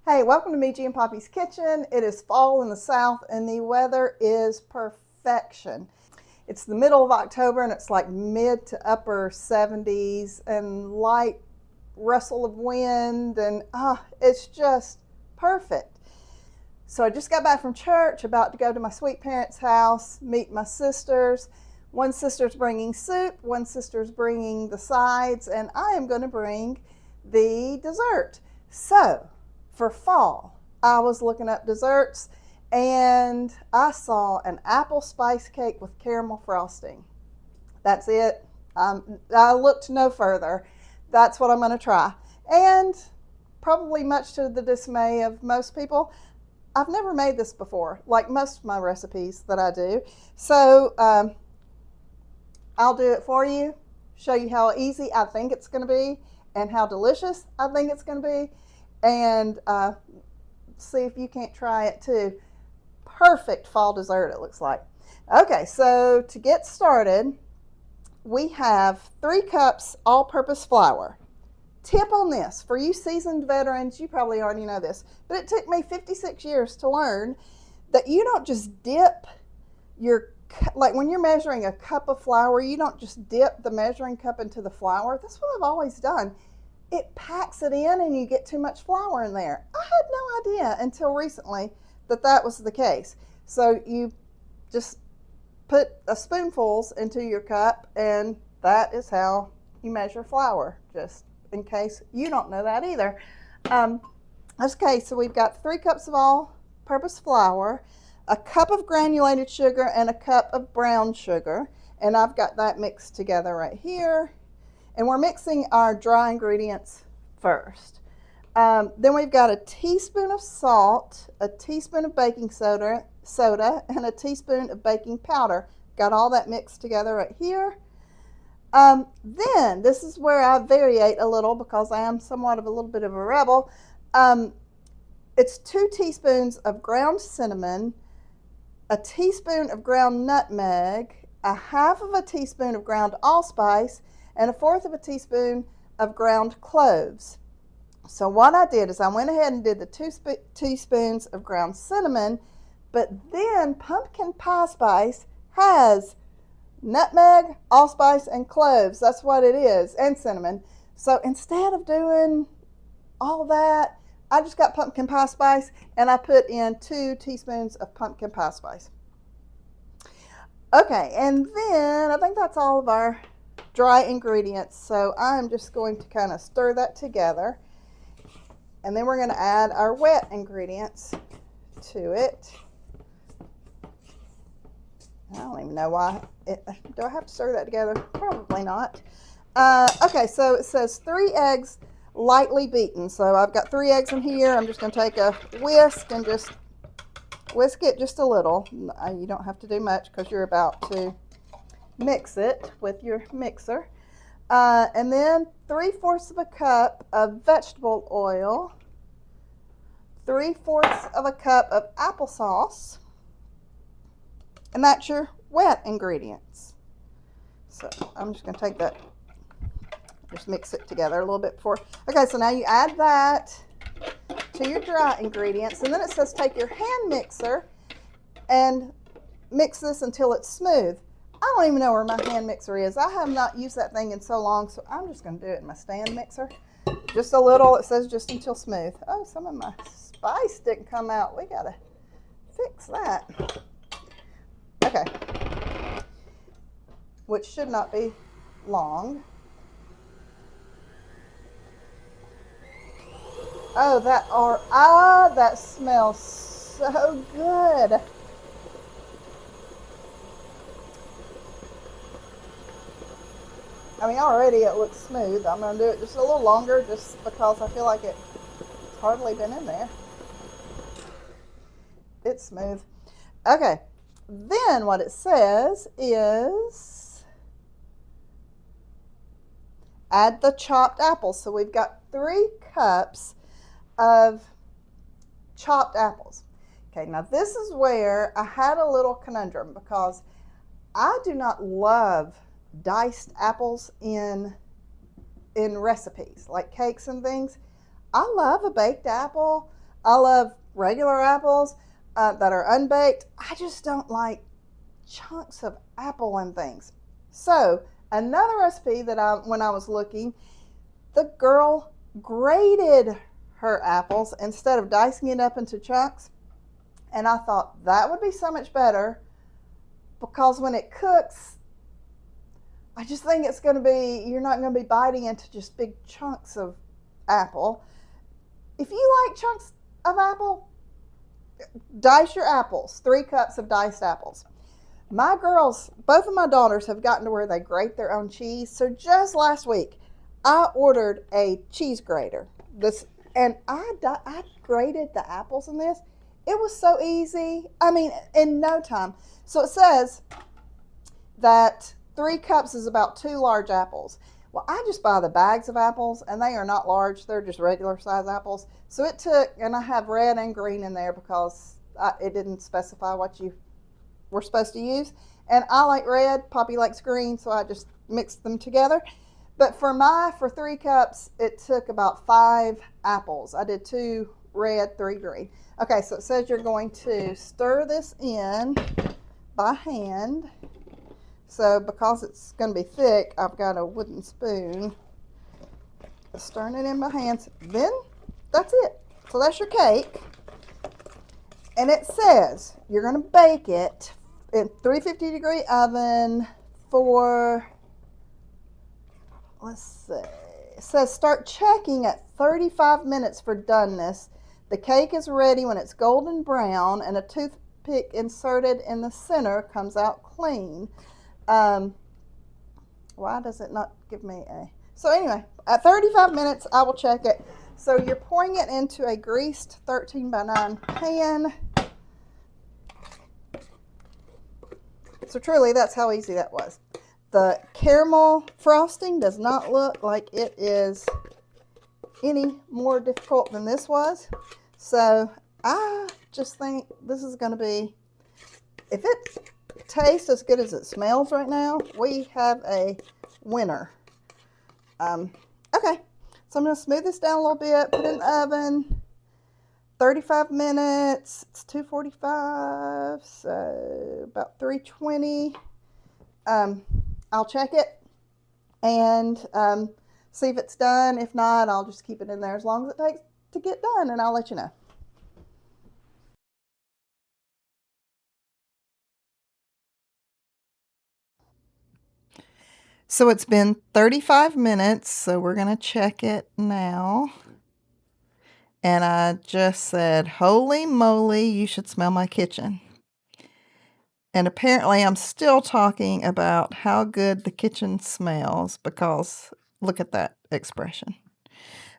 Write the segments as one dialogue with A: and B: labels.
A: Hey, welcome to Meiji and Poppy's Kitchen. It is fall in the south and the weather is perfection. It's the middle of October and it's like mid to upper 70s and light rustle of wind and it's just perfect. So I just got back from church, about to go to my sweet parents' house, meet my sisters. One sister's bringing soup, one sister's bringing the sides, and I am going to bring the dessert. So for fall, I was looking up desserts and I saw an apple spice cake with caramel frosting. That's it. I looked no further. That's what I'm going to try. And probably much to the dismay of most people, I've never made this before, like most of my recipes that I do. So I'll do it for you, show you how easy I think it's going to be, and how delicious I think it's going to be, and see if you can't try it too. Perfect fall dessert, it looks like. Okay, so to get started, we have 3 cups all-purpose flour. Tip on this, for you seasoned veterans, you probably already know this, but it took me 56 years to learn that you don't just dip like when you're measuring a cup of flour, you don't just dip the measuring cup into the flour. That's what I've always done. It packs it in and you get too much flour in there. I had no idea until recently that was the case. So you just put a spoonfuls into your cup, and that is how you measure flour, just in case you don't know that either. Okay, so we've got 3 cups of all-purpose flour, a cup of granulated sugar, and a cup of brown sugar, and I've got that mixed together right here. And we're mixing our dry ingredients first. Then we've got a teaspoon of salt, a teaspoon of baking soda, and a teaspoon of baking powder. Got all that mixed together right here. Then, this is where I variate a little because I am somewhat of a little bit of a rebel. It's 2 teaspoons of ground cinnamon, a teaspoon of ground nutmeg, a half of a teaspoon of ground allspice, and a fourth of a teaspoon of ground cloves. So what I did is I went ahead and did the 2 teaspoons of ground cinnamon, but then pumpkin pie spice has nutmeg, allspice, and cloves. That's what it is, and cinnamon. So instead of doing all that, I just got pumpkin pie spice and I put in 2 teaspoons of pumpkin pie spice. Okay, and then I think that's all of our dry ingredients. So I'm just going to kind of stir that together. And then we're going to add our wet ingredients to it. I don't even know why. Do I have to stir that together? Probably not. Okay, so it says 3 eggs lightly beaten. So I've got 3 eggs in here. I'm just going to take a whisk and just whisk it just a little. You don't have to do much because you're about to mix it with your mixer. And then 3/4 of a cup of vegetable oil, 3/4 of a cup of applesauce, and that's your wet ingredients. So I'm just going to take that, just mix it together a little bit before. Okay, so now you add that to your dry ingredients, and then it says take your hand mixer and mix this until it's smooth. I don't even know where my hand mixer is. I have not used that thing in so long, so I'm just going to do it in my stand mixer. Just a little. It says just until smooth. Oh, some of my spice didn't come out. We got to fix that. Okay. Which should not be long. Oh, that smells so good. I mean, already it looks smooth. I'm going to do it just a little longer just because I feel like it's hardly been in there. It's smooth. Okay. Then what it says is add the chopped apples. So we've got 3 cups of chopped apples. Okay, now this is where I had a little conundrum because I do not love diced apples in recipes like cakes and things. I love a baked apple. I love regular apples that are unbaked. I just don't like chunks of apple and things. So, another recipe that when I was looking, the girl grated her apples instead of dicing it up into chunks. And I thought that would be so much better because when it cooks, I just think it's going to be, you're not going to be biting into just big chunks of apple. If you like chunks of apple, dice your apples, 3 cups of diced apples. My girls, both of my daughters have gotten to where they grate their own cheese. So just last week, I ordered a cheese grater. And I grated the apples in this. It was so easy. I mean, in no time. So it says that 3 cups is about 2 large apples. Well, I just buy the bags of apples, and they are not large. They're just regular size apples. So it took, and I have red and green in there because it didn't specify what you were supposed to use. And I like red, Poppy likes green, so I just mixed them together. But for 3 cups, it took about 5 apples. I did 2 red, 3 green. Okay, so it says you're going to stir this in by hand. So because it's going to be thick, I've got a wooden spoon. Stirring it in by hand. Then that's it. So that's your cake. And it says you're going to bake it in 350-degree oven for, let's see, it says start checking at 35 minutes for doneness. The cake is ready when it's golden brown and a toothpick inserted in the center comes out clean. Why does it not give me a... So anyway, at 35 minutes, I will check it. So you're pouring it into a greased 13x9 pan. So truly, that's how easy that was. The caramel frosting does not look like it is any more difficult than this was. So I just think this is going to be, if it tastes as good as it smells right now, we have a winner. Okay, so I'm going to smooth this down a little bit, put it in the oven. 35 minutes, it's 245, so about 320. I'll check it and see if it's done. If not, I'll just keep it in there as long as it takes to get done, and I'll let you know. So it's been 35 minutes, so we're going to check it now. And I just said, holy moly, you should smell my kitchen. And apparently I'm still talking about how good the kitchen smells because look at that expression.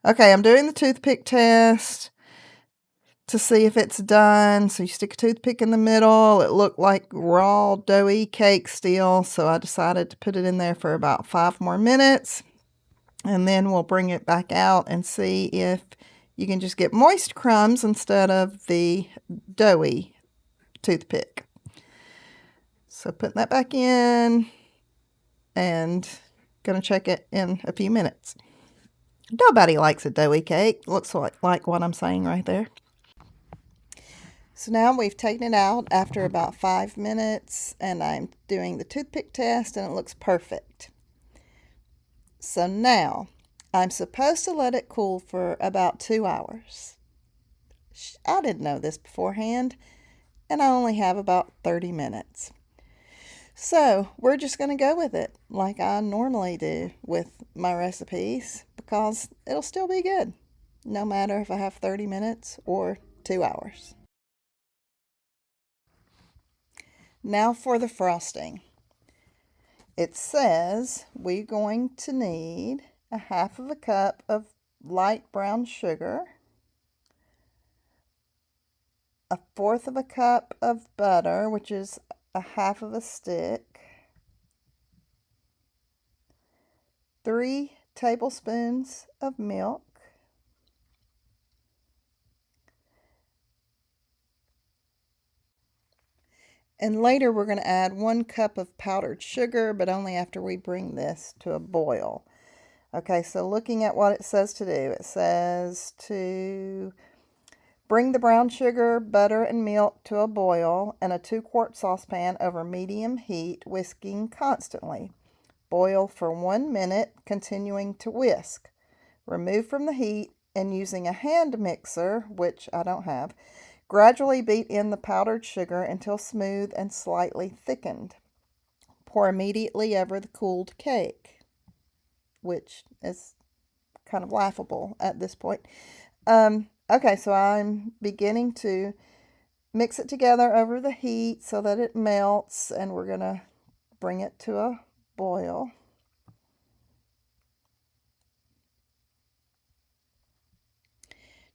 A: Okay, I'm doing the toothpick test to see if it's done. So you stick a toothpick in the middle. It looked like raw doughy cake still, so I decided to put it in there for about 5 more minutes. And then we'll bring it back out and see if you can just get moist crumbs instead of the doughy toothpick. So putting that back in and going to check it in a few minutes. Nobody likes a doughy cake. Looks like what I'm saying right there. So now we've taken it out after about 5 minutes and I'm doing the toothpick test and it looks perfect. So now I'm supposed to let it cool for about 2 hours. I didn't know this beforehand and I only have about 30 minutes. So we're just going to go with it like I normally do with my recipes because it'll still be good no matter if I have 30 minutes or 2 hours. Now for the frosting. It says we're going to need a 1/2 cup of light brown sugar, 1/4 cup of butter, which is 1/2 stick, 3 tablespoons of milk, and later we're going to add 1 cup of powdered sugar, but only after we bring this to a boil. Okay, so looking at what it says to do, it says to Bring the brown sugar, butter, and milk to a boil in a 2-quart saucepan over medium heat, whisking constantly. Boil for 1 minute, continuing to whisk. Remove from the heat and using a hand mixer, which I don't have, gradually beat in the powdered sugar until smooth and slightly thickened. Pour immediately over the cooled cake, which is kind of laughable at this point. Okay, so I'm beginning to mix it together over the heat so that it melts, and we're going to bring it to a boil.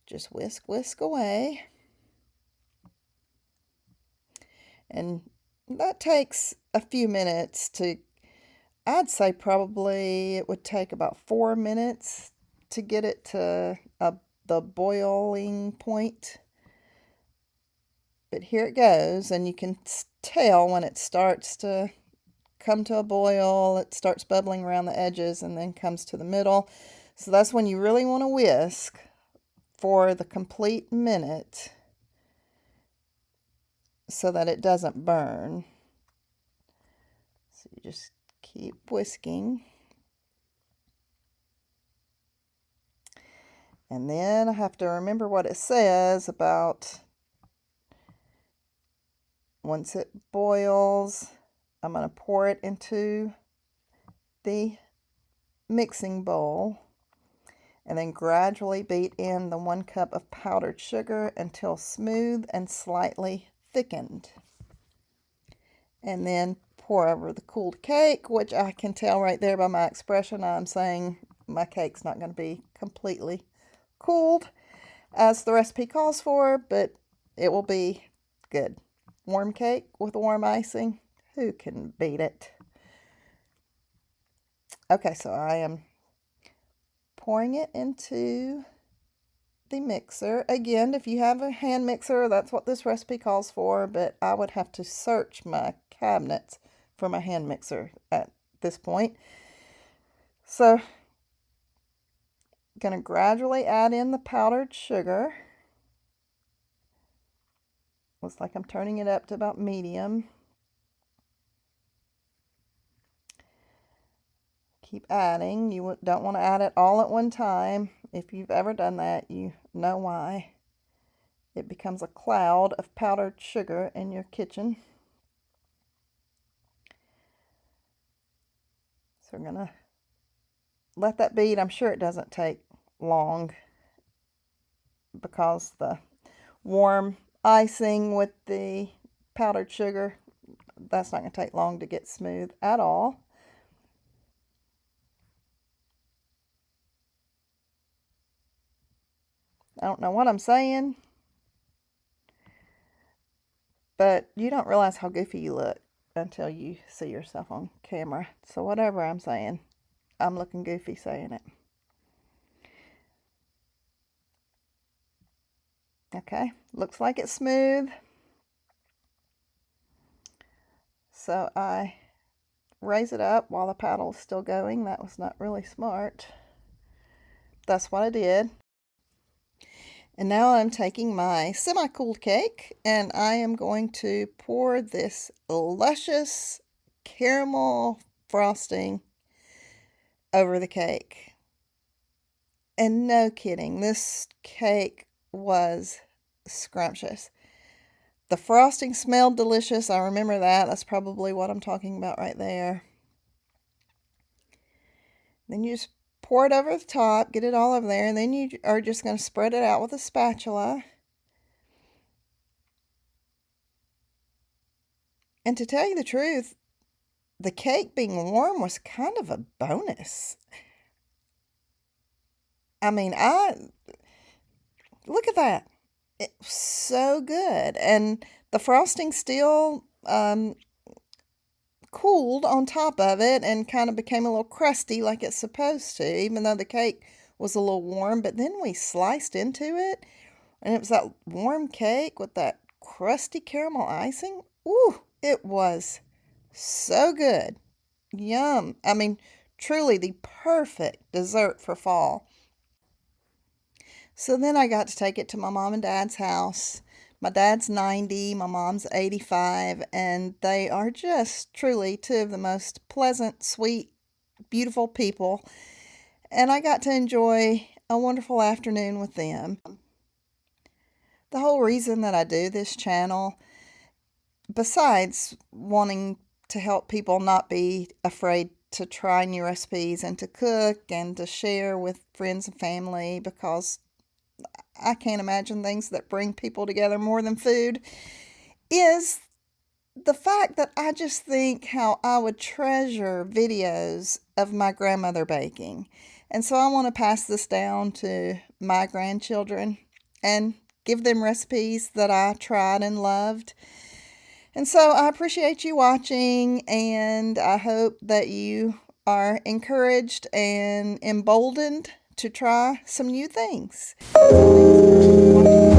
A: Just whisk, whisk away. And that takes a few minutes to, I'd say probably it would take about 4 minutes to get it to the boiling point. But here it goes, and you can tell when it starts to come to a boil, it starts bubbling around the edges and then comes to the middle. So that's when you really want to whisk for the complete minute so that it doesn't burn. So you just keep whisking. And then I have to remember what it says about once it boils, I'm going to pour it into the mixing bowl and then gradually beat in the 1 cup of powdered sugar until smooth and slightly thickened. And then pour over the cooled cake, which I can tell right there by my expression, I'm saying my cake's not going to be completely cooled as the recipe calls for, but it will be good. Warm cake with warm icing, who can beat it? Okay, so I am pouring it into the mixer. Again, if you have a hand mixer, that's what this recipe calls for, but I would have to search my cabinets for my hand mixer at this point. So, I'm going to gradually add in the powdered sugar. Looks like I'm turning it up to about medium. Keep adding. You don't want to add it all at one time. If you've ever done that, you know why. It becomes a cloud of powdered sugar in your kitchen. So we're going to let that beat. I'm sure it doesn't take long because the warm icing with the powdered sugar, that's not going to take long to get smooth at all. I don't know what I'm saying, but you don't realize how goofy you look until you see yourself on camera. So whatever I'm saying, I'm looking goofy saying it. Okay, looks like it's smooth. So I raise it up while the paddle is still going. That was not really smart. That's what I did. And now I'm taking my semi-cooled cake and I am going to pour this luscious caramel frosting over the cake. And no kidding, this cake was scrumptious. The frosting smelled delicious. I remember that. That's probably what I'm talking about right there. Then you just pour it over the top, get it all over there, and then you are just going to spread it out with a spatula. And to tell you the truth, the cake being warm was kind of a bonus. I mean, look at that. It was so good. And the frosting still cooled on top of it and kind of became a little crusty like it's supposed to, even though the cake was a little warm. But then we sliced into it, and it was that warm cake with that crusty caramel icing. Ooh, it was so good. Yum. I mean, truly the perfect dessert for fall. So then I got to take it to my mom and dad's house. My dad's 90, my mom's 85, and they are just truly two of the most pleasant, sweet, beautiful people. And I got to enjoy a wonderful afternoon with them. The whole reason that I do this channel, besides wanting to help people not be afraid to try new recipes and to cook and to share with friends and family, because I can't imagine things that bring people together more than food, is the fact that I just think how I would treasure videos of my grandmother baking. And so I want to pass this down to my grandchildren and give them recipes that I tried and loved. And so I appreciate you watching, and I hope that you are encouraged and emboldened to try some new things. So thanks for watching.